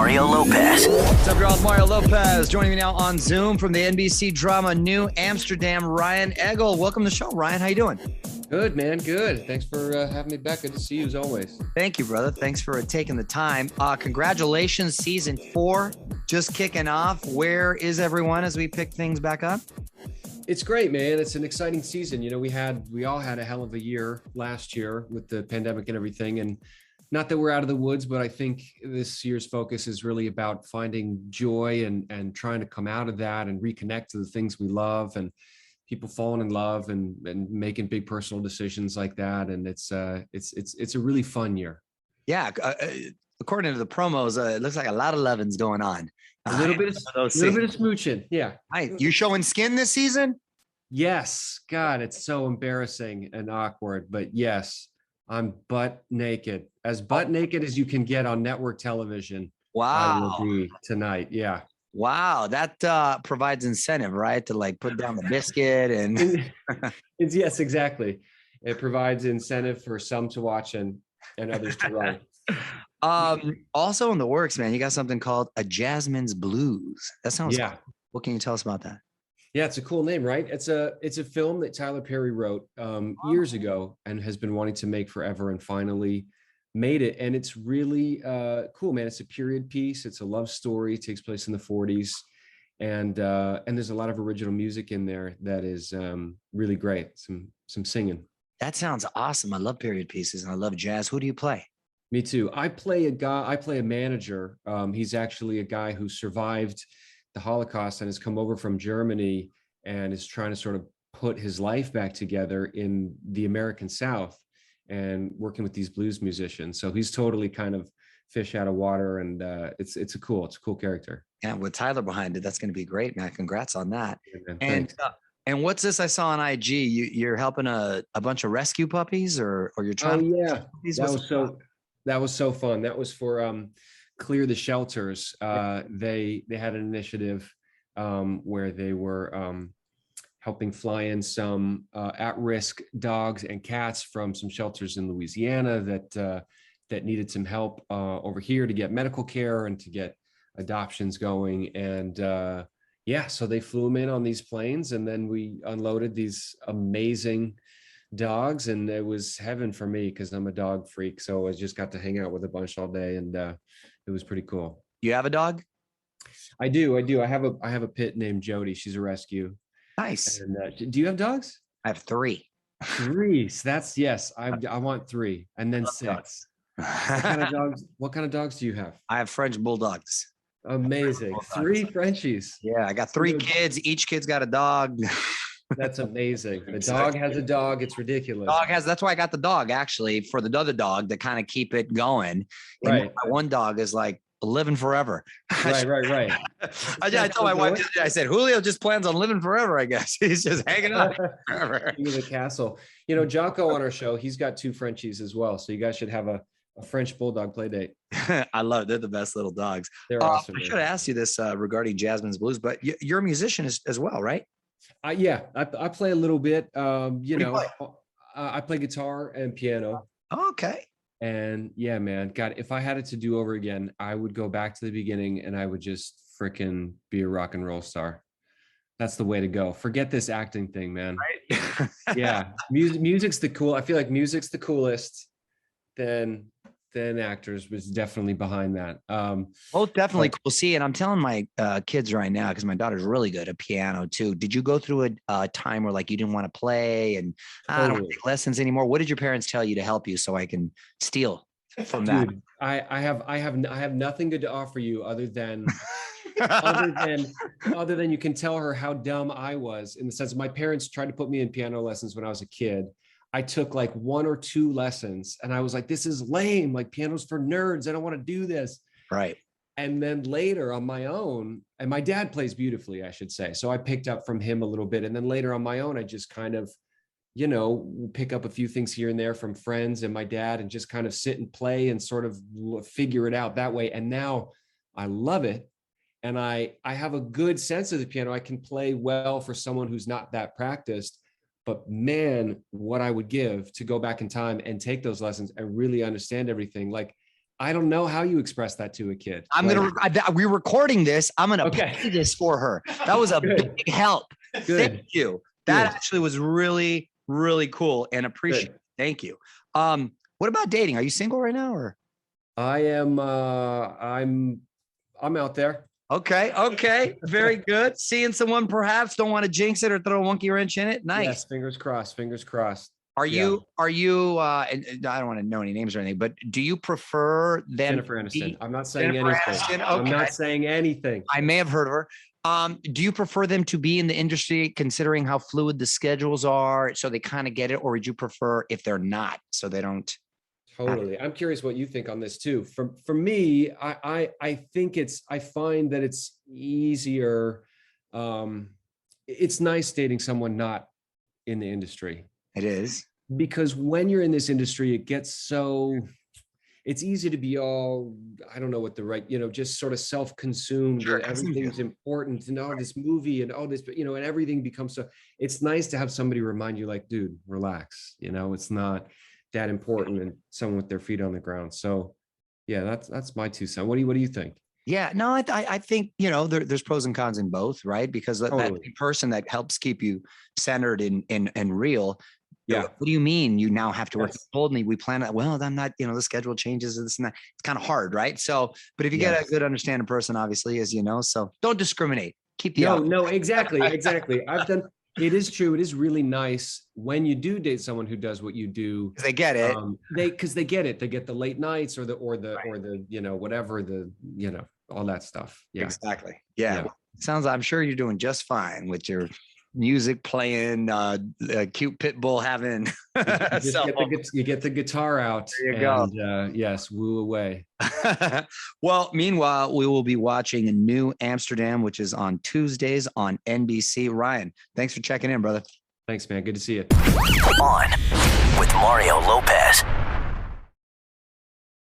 Mario Lopez. What's up, y'all? It's Mario Lopez joining me now on Zoom from the NBC drama New Amsterdam, Ryan Eggold. Welcome to the show, Ryan. How you doing? Good, man. Good. Thanks for having me back. Good to see you as always. Thank you, brother. Thanks for taking the time. Congratulations, season 4 just kicking off. Where is everyone as we pick things back up? It's great, man. It's an exciting season. You know, we all had a hell of a year last year with the pandemic and everything. And not that we're out of the woods, but I think this year's focus is really about finding joy and trying to come out of that and reconnect to the things we love and people falling in love and making big personal decisions like that. And it's a really fun year. Yeah. According to the promos, it looks like a lot of lovin's going on. A little bit of smooching. Yeah. You showing skin this season? Yes. God, it's so embarrassing and awkward, but yes, I'm butt naked, as butt naked as you can get on network television. Wow. I will be tonight. Yeah. Wow. That provides incentive, right? To like put down the biscuit and Yes, exactly. It provides incentive for some to watch and others to run. Also in the works, man, you got something called A Jasmine's Blues. That sounds cool. What can you tell us about that? Yeah, it's a cool name, right? It's a film that Tyler Perry wrote years ago and has been wanting to make forever and finally made it. And it's really cool, man. It's a period piece. It's a love story. It takes place in the 40s. And there's a lot of original music in there that is really great. Some singing. That sounds awesome. I love period pieces and I love jazz. Who do you play? Me too. I play a manager. He's actually a guy who survived the Holocaust and has come over from Germany and is trying to sort of put his life back together in the American South and working with these blues musicians. So he's totally kind of fish out of water, and it's a cool character. Yeah, with Tyler behind it, that's going to be great, man. Congrats on that. Yeah, man, and what's this I saw on IG? You're helping a bunch of rescue puppies, or you're trying? Oh yeah, that was so fun. That was for Clear the Shelters. They had an initiative where they were helping fly in some at-risk dogs and cats from some shelters in Louisiana that needed some help over here to get medical care and to get adoptions going. And so they flew them in on these planes, and then we unloaded these amazing dogs, and it was heaven for me because I'm a dog freak. So I just got to hang out with a bunch all day, and it was pretty cool. You have a dog? I do. I have a pit named Jody. She's a rescue. Nice. And, do you have dogs? I have 3. 3. So that's yes. I want 3, and then 6. What kind of dogs do you have? I have French bulldogs. Amazing. 3 Frenchies. Yeah, I got 3 kids. Each kid's got a dog. That's amazing. The dog has a dog. It's ridiculous. That's why I got the dog, actually, for the other dog to kind of keep it going. And right. My one dog is like living forever. Right. I told my wife, I said, Julio just plans on living forever, I guess. He's just hanging out forever. King of the castle. You know, Jocko on our show, he's got 2 Frenchies as well. So you guys should have a French bulldog play date. I love it. They're the best little dogs. They're awesome. I should have asked you this regarding Jasmine's Blues, but you're a musician as well, right? Yeah, I play a little bit. I play guitar and piano. Okay. And yeah, man, God, if I had it to do over again, I would go back to the beginning and I would just freaking be a rock and roll star. That's the way to go. Forget this acting thing, man. Right? Yeah, music's the cool. I feel like music's the coolest. Then actors was definitely behind that. Both definitely cool. See, and I'm telling my kids right now, because my daughter's really good at piano too. Did you go through a time where like you didn't want to play and I don't want to take lessons anymore? What did your parents tell you to help you so I can steal from that? Dude, I have nothing good to offer you other than you can tell her how dumb I was, in the sense of my parents tried to put me in piano lessons when I was a kid. I took like 1 or 2 lessons and I was like, this is lame. Like, piano's for nerds. I don't want to do this. Right. And then later on my own, and my dad plays beautifully, I should say. So I picked up from him a little bit. And then later on my own, I just kind of, pick up a few things here and there from friends and my dad and just kind of sit and play and sort of figure it out that way. And now I love it. And I have a good sense of the piano. I can play well for someone who's not that practiced. But man, what I would give to go back in time and take those lessons and really understand everything. Like, I don't know how you express that to a kid. We're recording this. I'm going to Okay. play this for her. That was a big help. Good. Thank you. That actually was really, really cool and appreciate it. Thank you. What about dating? Are you single right now or? I am, I'm out there. Okay. Very good. Seeing someone perhaps, don't want to jinx it or throw a monkey wrench in it. Nice. Yes, fingers crossed. Are you, and I don't want to know any names or anything, but do you prefer them? Jennifer Aniston. I'm not saying Jennifer anything. Aniston? Okay. I'm not saying anything. I may have heard of her. Do you prefer them to be in the industry considering how fluid the schedules are so they kind of get it? Or would you prefer if they're not so they don't? Totally. I'm curious what you think on this too. For me, I think I find that it's easier. It's nice dating someone not in the industry. It is. Because when you're in this industry, it gets so, it's easy to be all, I don't know what the right, just sort of self-consumed. Sure, and everything's important and this movie and all this, and everything becomes so, it's nice to have somebody remind you like, dude, relax, it's not that important, and someone with their feet on the ground. So yeah, that's my 2 cents. What do you think? Yeah, no, I think, there's pros and cons in both, right? Because that person that helps keep you centered and real. Yeah. What do you mean you now have to work? You told me we plan it. Well, I'm not, the schedule changes and this and that. It's kind of hard, right? So, but if you get a good understanding person, obviously, as you know, so don't discriminate. Keep the No, exactly. It is true. It is really nice when you do date someone who does what you do. They get it. Because they get it. They get the late nights or the whatever all that stuff. Yeah, exactly. Yeah. I'm sure you're doing just fine with your music playing, cute pit bull having. You get the guitar out. There you go. Yes, woo away. Well, meanwhile, we will be watching New Amsterdam, which is on Tuesdays on NBC. Ryan, thanks for checking in, brother. Thanks, man. Good to see you. On with Mario Lopez.